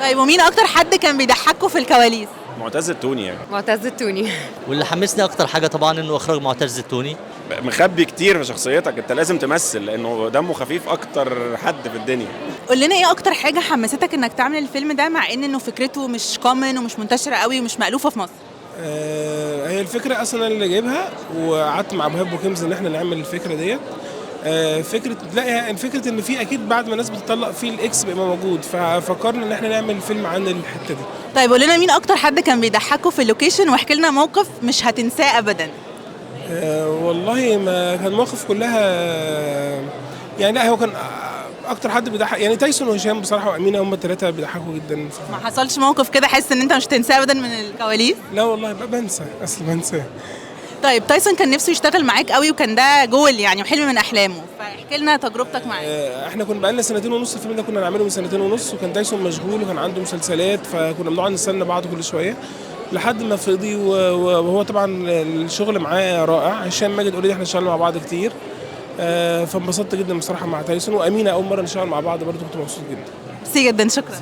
طيب ومين اكتر حد كان بيضحكوا في الكواليس؟ معتز التوني يعني. معتز التوني. واللي حمسني اكتر حاجه طبعا انه اخراج معتز التوني. مخبي كتير في شخصيتك، انت لازم تمثل لانه دمه خفيف اكتر حد في الدنيا. قول لنا ايه اكتر حاجه حمستك انك تعمل الفيلم ده مع انه فكرته مش كومن ومش منتشره قوي ومش مألوفه في مصر؟ هي الفكرة أصلا أنا اللي جايبها، وقعدت مع مهاب وكمز إن إحنا نعمل الفكرة ديت. فكرة إن في أكيد بعد ما الناس بتطلق في الإكس بيبقى موجود، ففكرنا إن إحنا نعمل فيلم عن الحتة دي. طيب قول لنا مين اكتر حد كان بيضحكوا في اللوكيشن واحكي لنا موقف مش هتنساه ابدا. والله ما كان موقف كلها يعني، لا هو كان أكتر حد بيضحك يعني تايسون وهشام بصراحة وأمينة، هم الثلاثة بيضحكوا جدا. ما حصلش موقف كده حاسس ان انت مش هتنساه ابدا من الكواليس؟ لا والله بنسى، أصل بنسى. طيب تايسون كان نفسه يشتغل معاك قوي وكان ده جول يعني وحلم من احلامه، فاحكي لنا تجربتك معاه. احنا كنا بقالنا سنتين ونص، الفيلم ده كنا نعمله من سنتين ونص، وكان تايسون مشغول وكان عنده مسلسلات، فكنا بنقعد نستنى بعض كل شويه لحد ما فضي. وهو طبعا الشغل معاه رائع. هشام ماجد اوريدي احنا اشتغلنا مع بعض كتير، فانبسطت جدا بصراحه مع تايسون. وامينه اول مره نشتغل مع بعض برضه كنت مبسوط جدا. ميرسي جدا، شكرا.